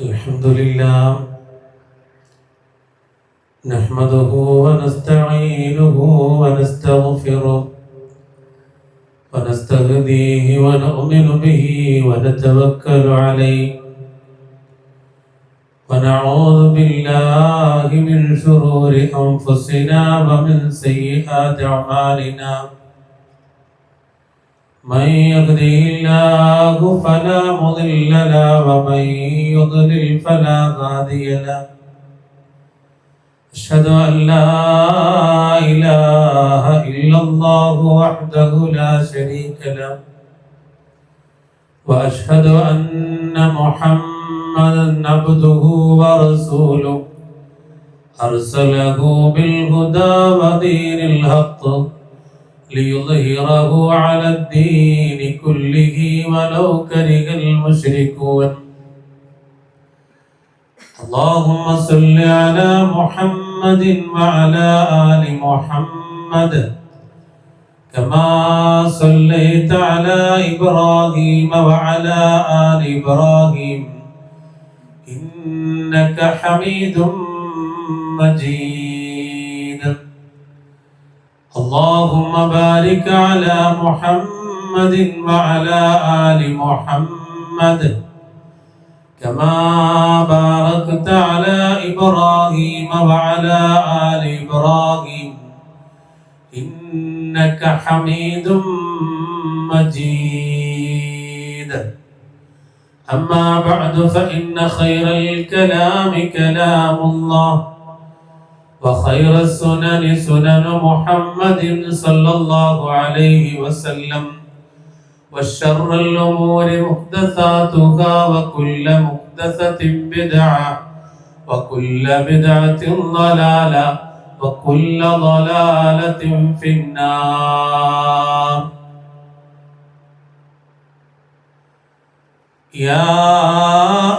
الحمد لله نحمده ونستعينه ونستغفره ونستهديه ونؤمن به ونتوكل عليه ونعوذ بالله من شرور أنفسنا ومن سيئات أعمالنا من يهده الله فلا مضل له ومن يضلل فلا هادي له أشهد أن لا إله إلا الله وحده لا شريك له وأشهد أن محمدا عبده ورسوله أرسله بالهدى ودين الحق ليظهره على الدين كله ولو كره المشركون اللهم صل على محمد وعلى آل محمد كما صليت على إبراهيم وعلى آل إبراهيم إنك حميد مجيد اللهم بارك على محمد وعلى آل محمد كما باركت على إبراهيم وعلى آل إبراهيم إنك حميد مجيد أما بعد فإن خير الكلام كلام الله وخير السنن سنن محمد صلى الله عليه وسلم وشر الأمور محدثاتها وكل محدثة بدعة وكل بدعة ضلالة وكل ضلالة في النار يا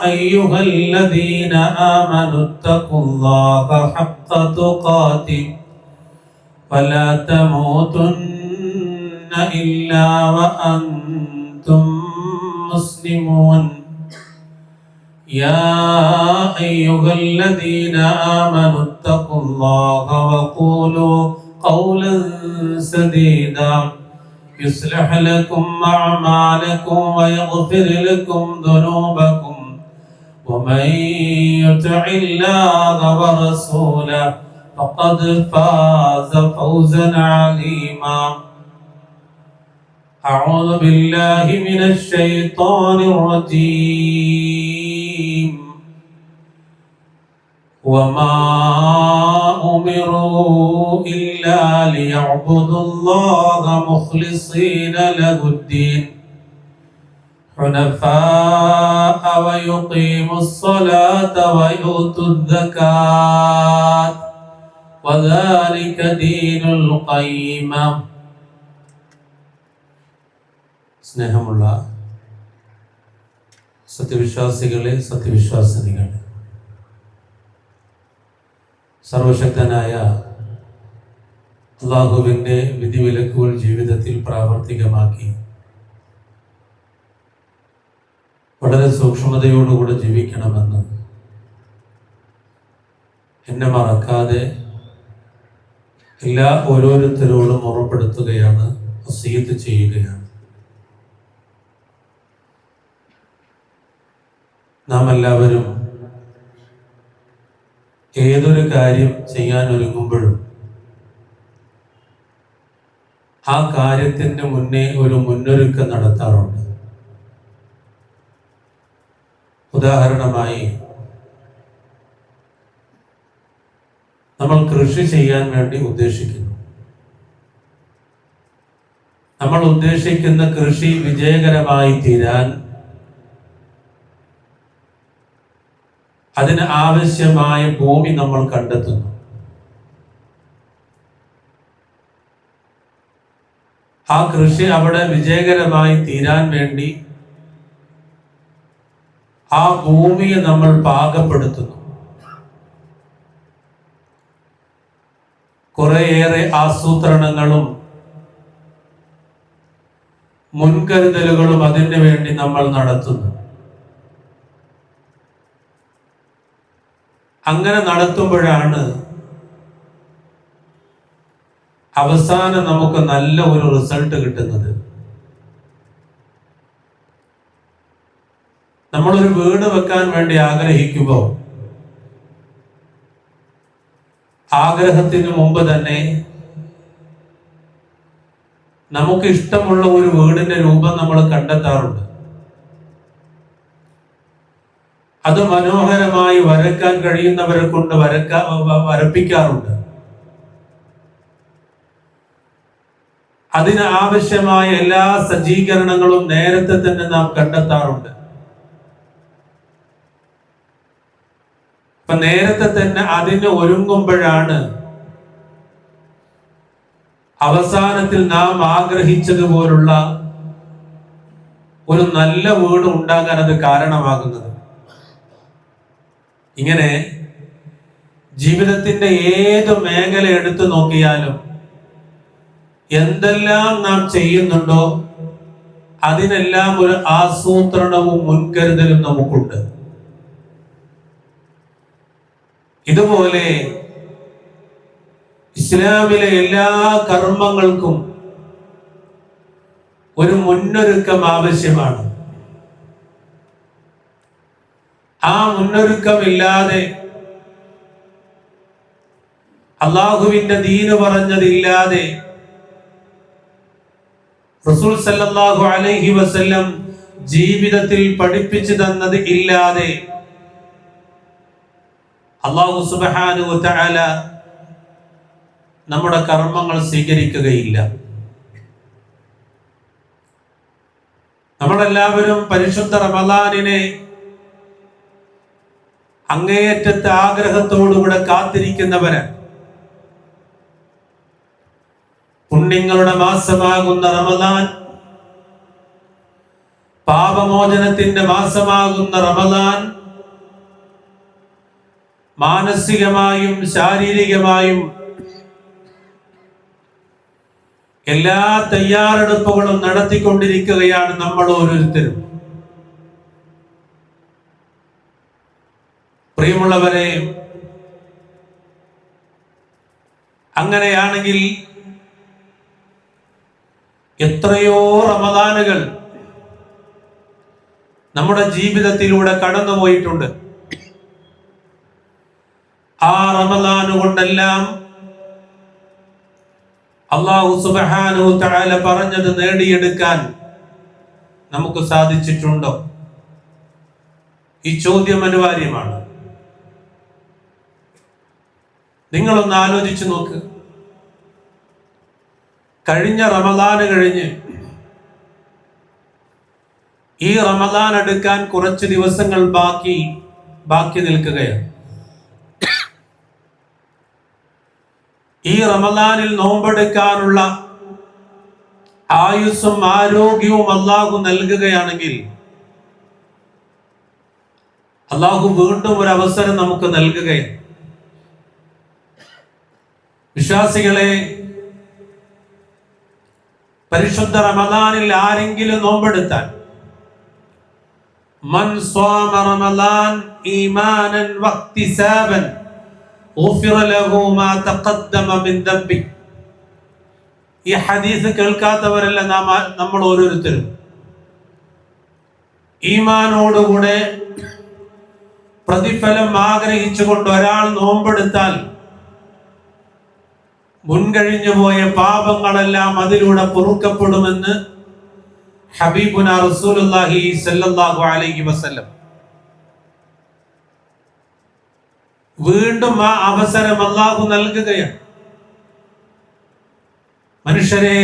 أيها الذين آمنوا اتقوا الله حق تقاته ولا تموتن إلا وأنتم مسلمون يا أيها الذين آمنوا اتقوا الله وقولوا قولا سديدا يصلح لكم أعمالكم ويغفر لكم ذنوبكم ومن يطع الله ورسوله فقد فاز فوزا عظيما أعوذ بالله من الشيطان الرجيم وما أمروا إلا ليعبدوا الله مخلصين له الدين حنفاء ويقيموا الصلاة ويؤتوا الزكاة وذلك دين القيمة സ്നേഹമുള്ള സത്യവിശ്വാസികളെ സത്യവിശ്വാസിനികളെ സർവശക്തനായ അല്ലാഹുവിൻ്റെ വിധിവിലക്കുകൾ ജീവിതത്തിൽ പ്രാവർത്തികമാക്കി വളരെ സൂക്ഷ്മതയോടുകൂടെ ജീവിക്കണമെന്ന് എന്നെ മറക്കാതെ എല്ലാ ഓരോരുത്തരോടും ഓർമ്മപ്പെടുത്തുകയാണ്, വസിയത്ത് ചെയ്യുകയാണ്. നാം എല്ലാവരും ഏതൊരു കാര്യം ചെയ്യാൻ ഒരുങ്ങുമ്പോഴും ആ കാര്യത്തിന് മുന്നേ ഒരു മുന്നൊരുക്കം നടത്താറുണ്ട്. ഉദാഹരണമായി നമ്മൾ കൃഷി ചെയ്യാൻ വേണ്ടി ഉദ്ദേശിക്കുന്നു. നമ്മൾ ഉദ്ദേശിക്കുന്ന കൃഷി വിജയകരമായി തീരാൻ അതിന് ആവശ്യമായ ഭൂമി നമ്മൾ കണ്ടെത്തുന്നു. ആ കൃഷി അവിടെ വിജയകരമായി തീരാൻ വേണ്ടി ആ ഭൂമിയെ നമ്മൾ പാകപ്പെടുത്തുന്നു. കുറേയേറെ ആസൂത്രണങ്ങളും മുൻകരുതലുകളും അതിനു വേണ്ടി നമ്മൾ നടത്തുന്നു. അങ്ങനെ നടത്തുമ്പോഴാണ് അവസാനം നമുക്ക് നല്ല ഒരു റിസൾട്ട് കിട്ടുന്നത്. നമ്മളൊരു വീട് വെക്കാൻ വേണ്ടി ആഗ്രഹിക്കുമ്പോൾ ആഗ്രഹത്തിന് മുമ്പ് തന്നെ നമുക്ക് ഇഷ്ടമുള്ള ഒരു വീടിന്റെ രൂപം നമ്മൾ കണ്ടെത്താറുണ്ട്. അത് മനോഹരമായി വരയ്ക്കാൻ കഴിയുന്നവരെ കൊണ്ട് വരപ്പിക്കാറുണ്ട്. അതിന് ആവശ്യമായ എല്ലാ സജ്ജീകരണങ്ങളും നേരത്തെ തന്നെ നാം കണ്ടെത്താറുണ്ട്. അപ്പൊ നേരത്തെ തന്നെ അതിന് ഒരുങ്ങുമ്പോഴാണ് അവസാനത്തിൽ നാം ആഗ്രഹിച്ചതുപോലുള്ള ഒരു നല്ല വീട് ഉണ്ടാകാൻ അത് കാരണമാകുന്നത്. ഇങ്ങനെ ജീവിതത്തിന്റെ ഏത് മേഖല എടുത്തു നോക്കിയാലും എന്തെല്ലാം നാം ചെയ്യുന്നുണ്ടോ അതിനെല്ലാം ഒരു ആസൂത്രണവും മുൻകരുതലും നമുക്കുണ്ട്. ഇതുപോലെ ഇസ്ലാമിലെ എല്ലാ കർമ്മങ്ങൾക്കും ഒരു മുന്നൊരുക്കം ആവശ്യമാണ്. ആ മുന്നൊരുക്കമില്ലാതെ, അള്ളാഹുവിന്റെ ദീന് പറഞ്ഞതില്ലാതെ, റസൂൽ സല്ലല്ലാഹു അലൈഹി വസല്ലം ജീവിതത്തിൽ പഠിപ്പിച്ചു തന്നത് ഇല്ലാതെ അല്ലാഹു സുബ്ഹാനഹു വ തആല നമ്മുടെ കർമ്മങ്ങൾ സ്വീകരിക്കുകയില്ല. നമ്മളെല്ലാവരും പരിശുദ്ധ റമദാനിനെ അങ്ങേയറ്റത്തെ ആഗ്രഹത്തോടുകൂടെ കാത്തിരിക്കുന്നവരാണ്. പുണ്യങ്ങളുടെ മാസമാകുന്ന റമദാൻ, പാപമോചനത്തിന്റെ മാസമാകുന്ന റമദാൻ മാനസികമായും ശാരീരികമായും എല്ലാ തയ്യാറെടുപ്പുകളും നടത്തിക്കൊണ്ടിരിക്കുകയാണ് നമ്മൾ ഓരോരുത്തരും. പ്രിയമുള്ളവരെ, അങ്ങനെയാണെങ്കിൽ എത്രയോ റമദാനുകൾ നമ്മുടെ ജീവിതത്തിലൂടെ കടന്നുപോയിട്ടുണ്ട്. ആ റമദാന് കൊണ്ടെല്ലാം അല്ലാഹു സുബ്ഹാനഹു വ തആല പറഞ്ഞത് നേടിയെടുക്കാൻ നമുക്ക് സാധിച്ചിട്ടുണ്ടോ? ഈ ചോദ്യം അനിവാര്യമാണ്. നിങ്ങളൊന്ന് ആലോചിച്ചു നോക്ക്. കഴിഞ്ഞ റമദാന് കഴിഞ്ഞ് ഈ റമദാൻ എടുക്കാൻ കുറച്ച് ദിവസങ്ങൾ ബാക്കി നിൽക്കുകയാണ്. ഈ റമദാനിൽ നോമ്പെടുക്കാനുള്ള ആയുസ്സും ആരോഗ്യവും അല്ലാഹു നൽകുകയാണെങ്കിൽ അല്ലാഹു വീണ്ടും ഒരു അവസരം നമുക്ക് നൽകുകയാണ്. വിശ്വാസികളെ, പരിശുദ്ധ റമദാനിൽ ആരെങ്കിലും നോമ്പെടുത്താൽ, മൻ സ്വാമ റമദാൻ ഈമാനൻ വഖ്തിസാബൻ ഗുഫിറ ലഹു മാ തഖദ്ദമ മിൻ ദംബി. ഈ ഹദീസ് കേൾക്കാത്തവരല്ല നമ്മൾ ഓരോരുത്തരും. ഈമാനോടുകൂടെ പ്രതിഫലം ആഗ്രഹിച്ചുകൊണ്ട് ഒരാൾ നോമ്പെടുത്താൽ മുൻകഴിഞ്ഞു പോയ പാപങ്ങളെല്ലാം അതിലൂടെ പൊറുക്കപ്പെടുമെന്ന് ഹബീബുനാ റസൂലുള്ളാഹി സ്വല്ലല്ലാഹു അലൈഹി വസല്ലം. വീണ്ടും ആ അവസരം അല്ലാഹു നൽകുകയാണ്. മനുഷ്യരെ,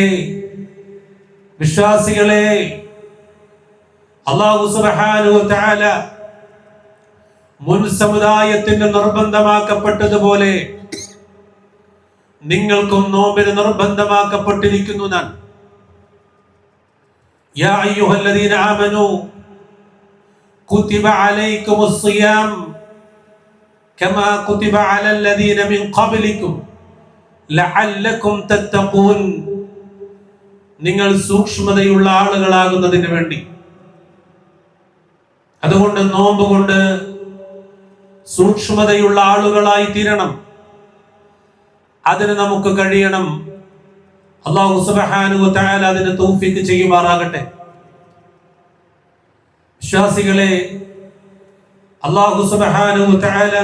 വിശ്വാസികളെ, അല്ലാഹു സുബ്ഹാനഹു വ തആല മുൻ സമുദായത്തിന് നിർബന്ധമാക്കപ്പെട്ടതുപോലെ നിങ്ങൾക്കും നോമ്പിന് നിർബന്ധമാക്കപ്പെട്ടിരിക്കുന്നു. യാ അയ്യുഹല്ലദീന ആമനൂ കുതിബ അലൈക്കുമുസ് സിയാം കമാ കുതിബ അലല്ലദീന മിൻ ഖബ്ലിക്കും ലഅല്ലക്കും തത്തഖൂൻ. നിങ്ങൾ സൂക്ഷ്മതയുള്ള ആളുകളാകുന്നതിന് വേണ്ടി, അതുകൊണ്ട് നോമ്പ് കൊണ്ട് സൂക്ഷ്മതയുള്ള ആളുകളായി തീരണം. അതിന് നമുക്ക് കഴിയണം. അല്ലാഹു സുബ്ഹാനഹു വ തആല അതിന് തൗഫീഖ് ചെയ്യുമാറാകട്ടെ. വിശ്വാസികളെ, അല്ലാഹു സുബ്ഹാനഹു വ തആല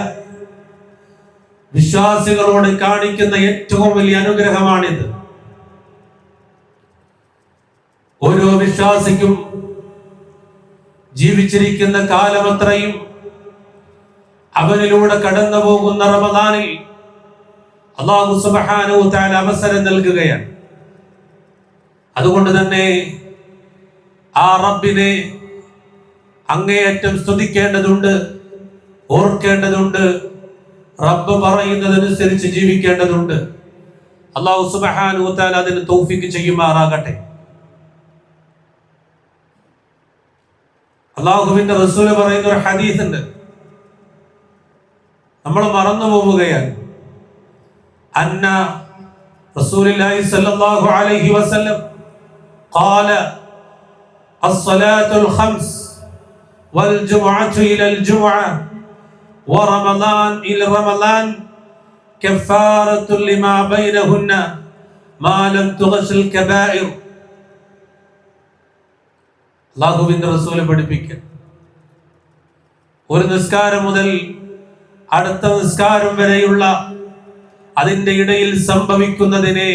വിശ്വാസികളോട് കാണിക്കുന്ന ഏറ്റവും വലിയ അനുഗ്രഹമാണിത്. ഓരോ വിശ്വാസിക്കും ജീവിച്ചിരിക്കുന്ന കാലമത്രയും അവനിലൂടെ കടന്നു പോകുന്ന റമദാനിൽ അല്ലാഹു സുബ്ഹാനഹു വ തആല അവസരം നൽകുകയാണ്. അതുകൊണ്ട് തന്നെ ആ റബ്ബിനെ അങ്ങേയറ്റം സ്തുതിക്കേണ്ടതുണ്ട്, ഓർക്കേണ്ടതുണ്ട്, റബ്ബ് പറയുന്നതനുസരിച്ച് ജീവിക്കേണ്ടതുണ്ട്. അല്ലാഹു സുബ്ഹാനഹു വ തആല അതിന് തൗഫീഖ് ചെയ്യുമാറാകട്ടെ. അല്ലാഹുവിന്റെ റസൂൽ പറയുന്ന ഒരു ഹദീസ് ഉണ്ട്, നമ്മൾ മറന്നു പോവുകയാണ്. അന്ന റസൂലുള്ളാഹി സ്വല്ലല്ലാഹു അലൈഹി വസല്ലം ഖാല അസ്സലാത്തുൽ ഖംസ് വൽ ജുമുഅതു ഇലൽ ജുമുഅ വറമളാൻ ഇല റമളാൻ കഫാറത്തുൽ ലിമാ ബൈനഹുന്ന മാ ലം തുഗ്ശിൽ കബായിർ. അല്ലാഹുവിന്റെ റസൂൽ പഠിപ്പിക്കുക, ഒരു നിസ്കാരം മുതൽ അടുത്ത നിസ്കാരം വരെയുള്ള അതിന്റെ ഇടയിൽ സംഭവിക്കുന്നതിനെ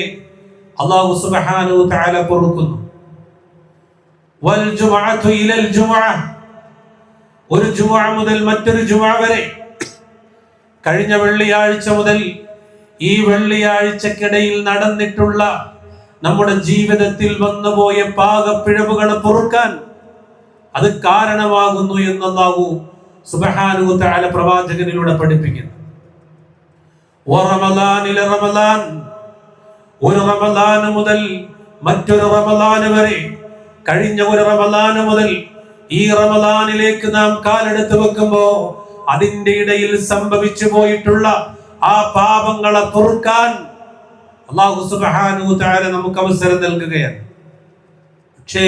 അല്ലാഹു സുബ്ഹാനഹു വ തആല പൊറുക്കുന്നു. വൽ ജുമുഅതു ഇലൽ ജുമുഅ, ഒരു ജുമുഅ മുതൽ മറ്റൊരു ജുമുഅ വരെ, കഴിഞ്ഞ വെള്ളിയാഴ്ച മുതൽ ഈ വെള്ളിയാഴ്ചക്കിടയിൽ നടന്നിട്ടുള്ള നമ്മുടെ ജീവിതത്തിൽ വന്നുപോയ പാകപ്പിഴവുകൾ പൊറുക്കാൻ അത് കാരണമാകുന്നു എന്ന് അല്ലാഹു സുബ്ഹാനഹു വ തആല പ്രവാചകനിലൂടെ പഠിപ്പിക്കുന്നു. വറമളാനിലെ റമളാൻ, ഒരു റമളാൻ മുതൽ മറ്റൊരു റമളാൻ വരെ, കഴിഞ്ഞ ഒരു റമളാൻ മുതൽ ഈ റമളാനിലേക്ക് നാം കാലെടുത്ത് വെക്കുമ്പോ അതിന്റെ ഇടയിൽ സംഭവിച്ചു പോയിട്ടുള്ള ആ പാപങ്ങളെ പൊറുക്കാൻ അല്ലാഹു സുബ്ഹാനഹു വ തആല നമുക്ക് അവസരം നൽകുകയാണ്. പക്ഷേ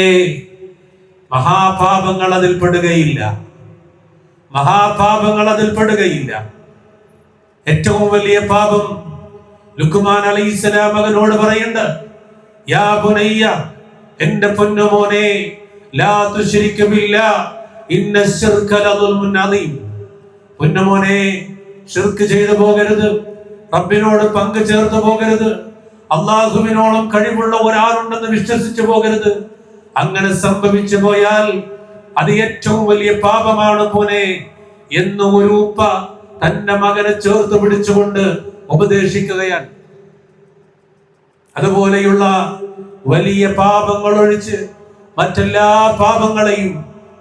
മഹാപാപങ്ങൾ അതിൽ പെടുകയില്ല, മഹാപാപങ്ങൾ അതിൽ പെടുകയില്ല. ഏറ്റവും വലിയ പാപം ലുഖ്മാൻ അലൈഹിസ്സലാം മകനോട് പറയുന്നുണ്ട്, യാ ബുനയ്യ, എന്റെ പൊന്നുമോനെ, ലാ തുശ്രിക് ബില്ലാഹ് ഇന്നശ്ശിർക ലദുൽമുൻ അദീം. പൊന്നുമോനെ, ശിർക്ക് ചെയ്തു പോകരുത്, റബ്ബിനോട് പങ്കു ചേർത്ത് പോകരുത്, അല്ലാഹുവിനോളം കഴിവുള്ള ഒരാളുണ്ടെന്ന് വിശ്വസിച്ചു പോകരുത്. അങ്ങനെ സംഭവിച്ചു പോയാൽ അത് ഏറ്റവും വലിയ പാപമാണ് പോനെ എന്ന് ഒരു ഉപ്പ തന്റെ മകനെ ചേർത്ത് പിടിച്ചുകൊണ്ട് ഉപദേശിക്കുകയാണ്. അതുപോലെയുള്ള വലിയ പാപങ്ങൾ ഒഴിച്ച് മറ്റെല്ലാ പാപങ്ങളെയും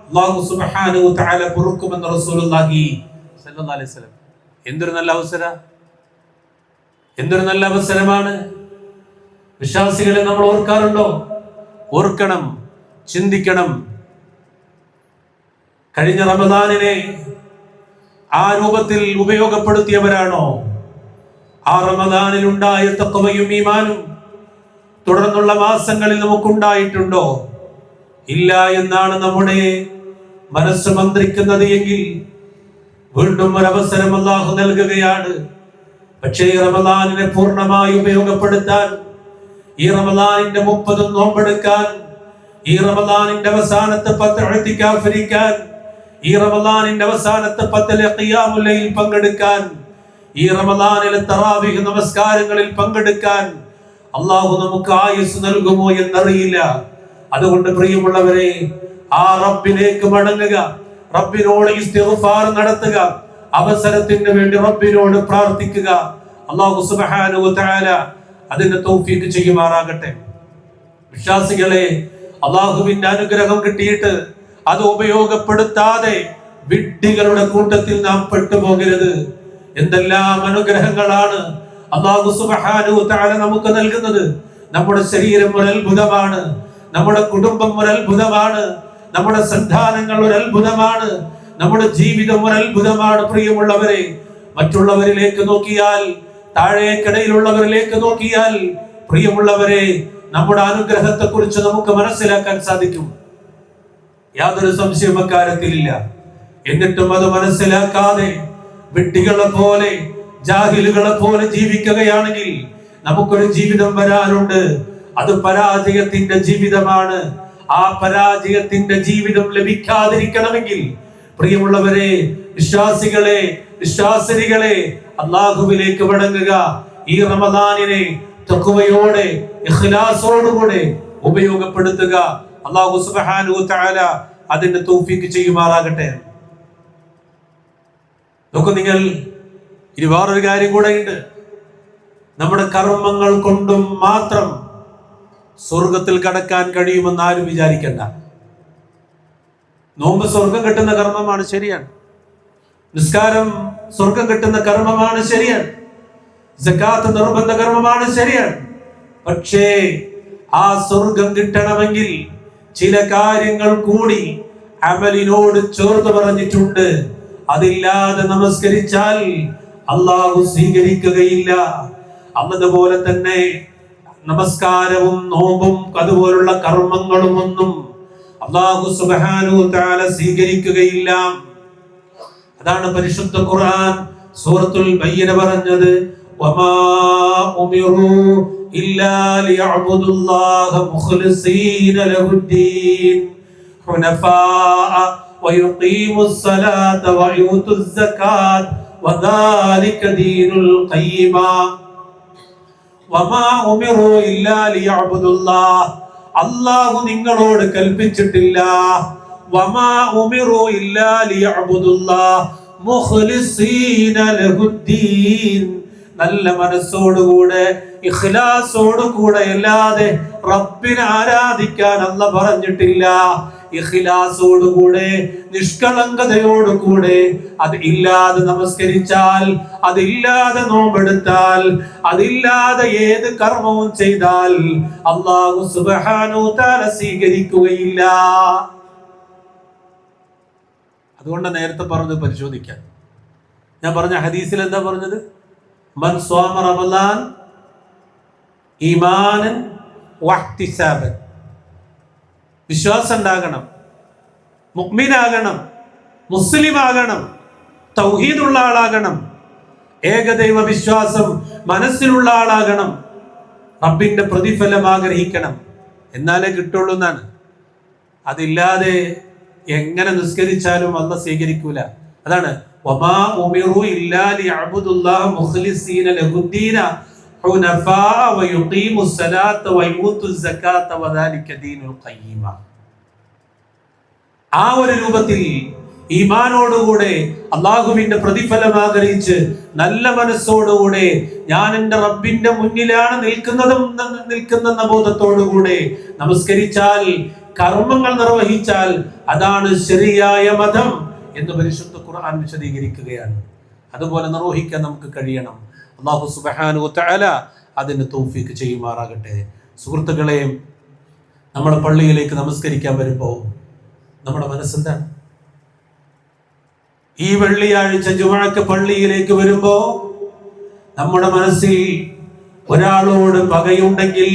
അല്ലാഹു സുബ്ഹാനഹു വ തആല പൊറുക്കുമെന്ന് റസൂലുള്ളാഹി സ്വല്ലല്ലാഹു അലൈഹി വസല്ലം. എന്തൊരു നല്ല അവസരം, എന്തൊരു നല്ല അവസരമാണ്. വിശ്വാസികളെ നമ്മൾ ഓർക്കാറുണ്ടോ? ഓർക്കണം, ചിന്തിക്കണം. കഴിഞ്ഞ റമദാനിനെ ആ രൂപത്തിൽ ഉപയോഗപ്പെടുത്തിയവരാണോ? ആ റമദാനിൽ ഉണ്ടായ തഖ്വയും ഈമാനും തുടർന്നുള്ള മാസങ്ങളിൽ നമുക്കുണ്ടായിട്ടുണ്ടോ? ഇല്ല എന്നാണ് നമ്മുടെ മനസ്സ് മന്ത്രിക്കുന്നത് എങ്കിൽ വീണ്ടും ഒരവസരം അല്ലാഹു നൽകുകയാണ്. പക്ഷേ റമദാനിനെ പൂർണ്ണമായി ഉപയോഗപ്പെടുത്താൻ, ഈ റമദാനിന്റെ 30 നോമ്പെടുക്കാൻ, ഈ റമദാനിന്റെ അവസാനത്തെ 10 ഇഅ്തികാഫ് ഇരിക്കാൻ, ഈ റമദാനിന്റെ അവസാനത്തെ 10 ഖിയാമുൽ ലൈൽ പങ്കെടുക്കാൻ, ഈ റമദാനിലെ തറാവീഹ് നമസ്കാരങ്ങളിൽ പങ്കെടുക്കാൻ അല്ലാഹു നമുക്ക് ആയുസ് നൽകുമോ എന്നറിയില്ല. അതുകൊണ്ട് പ്രിയമുള്ളവരെ, ആ റബ്ബിലേക്ക് മടങ്ങുക, റബ്ബിനോട് ഇസ്തിഗ്ഫാർ നടത്തുക, അവസരത്തിന് വേണ്ടി റബ്ബിനോട് പ്രാർത്ഥിക്കുക. അല്ലാഹു സുബ്ഹാനഹു വ തആല അതിന് തൗഫീഖ് ചെയ്യുമാറാകട്ടെ. വിശ്വാസികളെ, അല്ലാഹുവിന്റെ അനുഗ്രഹം കിട്ടിയിട്ട് അത് ഉപയോഗപ്പെടുത്താതെ വിഡ്ഢികളുടെ കൂട്ടത്തിൽ നാം പെട്ടുപോകരുത്. എന്തെല്ലാം അനുഗ്രഹങ്ങളാണ് അല്ലാഹു സുബ്ഹാനഹു വ തആല നമുക്ക് നൽകുന്നത്. നമ്മുടെ ശരീരം ഒരു അത്ഭുതമാണ്, നമ്മുടെ കുടുംബം ഒരു അത്ഭുതമാണ്, നമ്മുടെ സന്താനങ്ങൾ ഒരു അത്ഭുതമാണ്, നമ്മുടെ ജീവിതം ഒരു അത്ഭുതമാണ്. പ്രിയമുള്ളവരെ, മറ്റുള്ളവരിലേക്ക് നോക്കിയാൽ, താഴേക്കിടയിലുള്ളവരിലേക്ക് നോക്കിയാൽ, പ്രിയമുള്ളവരെ, നമ്മുടെ അനുഗ്രഹത്തെ കുറിച്ച് നമുക്ക് മനസ്സിലാക്കാൻ സാധിക്കും. യാതൊരു സംശയവും അക്കാര്യത്തിലില്ല. എന്നിട്ടും അത് മനസ്സിലാക്കാതെ വിഡ്ഢികളെ പോലെ ജാഹിലുകളെ പോലെ ജീവിക്കുകയാണെങ്കിൽ നമുക്കൊരു ജീവിതം വരാനുണ്ട്. അത് പരാജയത്തിന്റെ ജീവിതമാണ്. ആ പരാജയത്തിന്റെ ജീവിതം ലഭിക്കാതിരിക്കണമെങ്കിൽ പ്രിയമുള്ളവരെ, വിശ്വാസികളെ, വിശ്വാസിനികളെ, അല്ലാഹുവിലേക്ക് മടങ്ങുക. ഈ റമദാനിനെ തഖ്വയോടെ ഇഖ്ലാസോടുകൂടെ ഉപയോഗപ്പെടുത്തുക. അല്ലാഹു സുബ്ഹാനഹു വ തആല അതിന്റെ തൗഫീഖ് ചെയ്യുമാറാകട്ടെ. നോക്കൂ നിങ്ങൾ, ഇനി വേറൊരു കാര്യം കൂടെ ഉണ്ട്. നമ്മുടെ കർമ്മങ്ങൾ കൊണ്ടും മാത്രം സ്വർഗത്തിൽ കടക്കാൻ കഴിയുമെന്ന് ആരും വിചാരിക്കണ്ട. നോമ്പ് സ്വർഗം കിട്ടുന്ന കർമ്മമാണ്, ശരിയാണ്. നിസ്കാരം സ്വർഗം കിട്ടുന്ന കർമ്മമാണ്, ശരിയാണ്. സകാത്ത് നിർബന്ധ കർമ്മമാണ്, ശരിയാണ്. പക്ഷേ ആ സ്വർഗം കിട്ടണമെങ്കിൽ ചില കാര്യങ്ങൾ കൂടി അമലിനോട് ചേർത്ത് പറഞ്ഞിട്ടുണ്ട്. അതില്ലാതെ നമസ്കരിച്ചാൽ അല്ലാഹു സ്വീകരിക്കുകയില്ല. അതുപോലെ തന്നെ നമസ്കാരവും നോമ്പും അതുപോലുള്ള കർമ്മങ്ങളും ഒന്നും അല്ലാഹു സുബ്ഹാനഹു വ തആല സ്വീകരിക്കുകയില്ല. അതാണ് പരിശുദ്ധ ഖുർആൻ സൂറത്തുൽ ബയ്യന പറഞ്ഞത്, വമാ ഉമിറു ഇല്ലാ ലിയഅ്ബുദുല്ലാഹ മുഖ്ലിസീന ലഹുദ്ദീൻ ഹുനഫാഅ വയുഖീമുസ് സ്വലാത വയുതുസ് സകാത്ത് വദാലിക ദീനുൽ ഖയ്യിമ. വമാ ഉമിറു ഇല്ലാ ലിയഅ്ബുദുല്ലാഹ്, അല്ലാഹു നിങ്ങളോട് കൽപ്പിച്ചിട്ടില്ല. വമാ ഉമിറു ഇല്ലാ ലിയഅ്ബുദുല്ലാഹ് മുഖ്ലിസീന ലഹുദ്ദീൻ, നല്ല മനസ്സോടുകൂടെ ഇഖ്ലാസോടുകൂടെ അല്ലാതെ റബ്ബിനെ ആരാധിക്കാൻ അല്ലാഹു പറഞ്ഞിട്ടില്ല. ഇഖ്ലാസോടുകൂടെ നിഷ്കളങ്കതയോടുകൂടെ അത് ഇല്ലാതെ നമസ്കരിച്ചാൽ, അതില്ലാതെ നോമ്പെടുത്താൽ, അതില്ലാതെ ഏത് കർമ്മവും ചെയ്താൽ അല്ലാഹു സുബ്ഹാനഹു വ തആല സ്വീകരിക്കുകയില്ല. അതുകൊണ്ട് നേരത്തെ പറഞ്ഞത് പരിശോധിക്കാൻ. ഞാൻ പറഞ്ഞ ഹദീസിൽ എന്താ പറഞ്ഞത്? മൻ സ്വാമ റമളാൻ ഈമാനൻ വഹ്തിസാബൻ, വിശ്വാസം ഉണ്ടാകണം, മുഅ്മിനാകണം, മുസ്ലിം ആകണം, തൗഹീദുള്ള ആളാകണം, ഏകദൈവ വിശ്വാസം മനസ്സിലുള്ള ആളാകണം, റബ്ബിന്റെ പ്രതിഫലം ആഗ്രഹിക്കണം, എന്നാലേ കിട്ടുള്ളൂ എന്നാണ്. അതില്ലാതെ എങ്ങനെ നിസ്കരിച്ചാലും അല്ലാഹു സ്വീകരിക്കൂല. അതാണ് വമാ ഉമിറു ഇല്ലാ ലിയഅ്ബുദുല്ലാഹ മുഖ്ലിസീന ലഹുദ്ദീന ഹുനഫാഅ വയുഖീമുസ് സ്വലാത്ത വയുതുസ് സകാത്ത വദാലിക ദീനുൽ ഖയ്യിമ. ആ ഒരു രൂപത്തിൽ ഈമാനോടുകൂടെ അല്ലാഹുവിന്റെ പ്രതിഫലം ആഗ്രഹിച്ച് നല്ല മനസ്സോടുകൂടെ ഞാൻ എൻ്റെ റബ്ബിന്റെ മുന്നിലാണ് നിൽക്കുന്ന ബോധത്തോടുകൂടെ നമസ്കരിച്ചാൽ, കർമ്മങ്ങൾ നിർവഹിച്ചാൽ അതാണ് ശരിയായ മതം എന്ന് പരിശുദ്ധ ഖുർആൻ വിശദീകരിക്കുകയാണ്. അതുപോലെ നിർവഹിക്കാൻ നമുക്ക് കഴിയണം. അല്ലാഹു സുബ്ഹാനഹു വ തആല അതിന് തൗഫീഖ് ചെയ്യുമാറാകട്ടെ. സുഹൃത്തുക്കളെ, നമ്മുടെ പള്ളിയിലേക്ക് നമസ്കരിക്കാൻ വരുമ്പോൾ നമ്മുടെ മനസ്സെന്താണ്? ഈ വെള്ളിയാഴ്ച ജുമുഅക്ക് പള്ളിയിലേക്ക് വരുമ്പോ നമ്മുടെ മനസ്സിൽ ഒരാളോട് പകയുണ്ടെങ്കിൽ,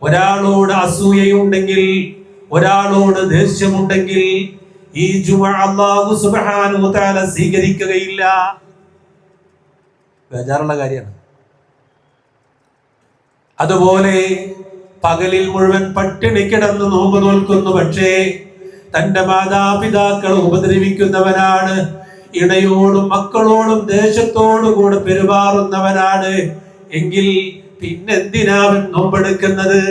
ഒരാളോട് അസൂയയുണ്ടെങ്കിൽ, ഒരാളോട് ദേഷ്യമുണ്ടെങ്കിൽ ഈ ജുമുഅ അല്ലാഹു സുബ്ഹാനഹു വ തആല സ്വീകരിക്കുകയില്ല. ബേജാറുള്ള കാര്യമാണ്. അതുപോലെ പകലിൽ മുഴുവൻ പട്ടിണി കിടന്ന് നോമ്പ് നോൽക്കുന്നു, പക്ഷേ തന്റെ മാതാപിതാക്കളെ ഉപദ്രവിക്കുന്നവനാണ്, ഇണയോടും മക്കളോടും ദേശത്തോടും കൂടെ പെരുമാറുന്നവനാണ് എങ്കിൽ പിന്നെന്തിനാവൻ നോമ്പെടുക്കുന്നത്?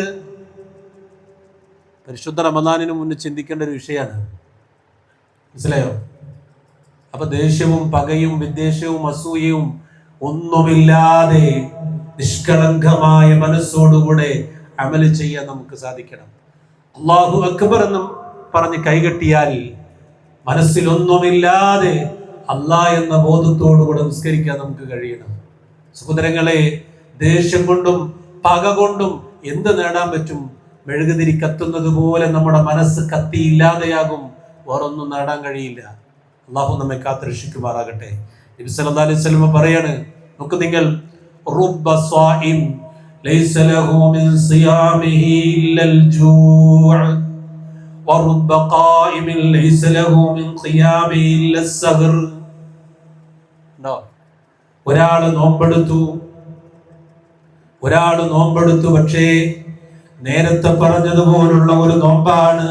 പരിശുദ്ധ റമദാനിന് മുന്നേ ചിന്തിക്കേണ്ട ഒരു വിഷയമാണ്. മനസ്സിലായോ? അപ്പൊ ദേഷ്യവും പകയും വിദ്വേഷവും അസൂയയും ഒന്നുമില്ലാതെ നിഷ്കളങ്കമായ മനസ്സോടുകൂടെ അമല് ചെയ്യാൻ നമുക്ക് സാധിക്കണം. അല്ലാഹു അക്ബർ എന്ന് പറഞ്ഞ് കൈകെട്ടിയാൽ മനസ്സിലൊന്നുമില്ലാതെ അല്ലാഹ് എന്ന ബോധത്തോടുകൂടെ നിസ്കരിക്കാൻ നമുക്ക് കഴിയണം. സഹോദരങ്ങളെ, ദേഷ്യം കൊണ്ടും പക കൊണ്ടും എന്ത് നേടാൻ പറ്റും? മെഴുകുതിരി കത്തുന്നത് പോലെ നമ്മുടെ മനസ്സ് കത്തിയില്ലാതെയാകും, വേറൊന്നും നേടാൻ കഴിയില്ല. അല്ലാഹു നമ്മെ കാത്തുരക്ഷിക്കുമാറാകട്ടെ. നബി സല്ലല്ലാഹു അലൈഹി വസല്ലം പറയാണ്, നോക്ക് നിങ്ങൾ, റുബ്ബ സ്വാഇം ലൈസ ലഹു മിൻ സിയാമിഹി ഇല്ലൽ ജൂഅ് വറുബ്ബ ഖായിമിൻ ലൈസ ലഹു മിൻ ഖിയാമിഹി ഇല്ലസ് സഹർ. ഉണ്ടോ? ഒരാള് നോമ്പെടുത്തു, പക്ഷേ നേരത്തെ പറഞ്ഞതുപോലുള്ള ഒരു നോമ്പാണ്.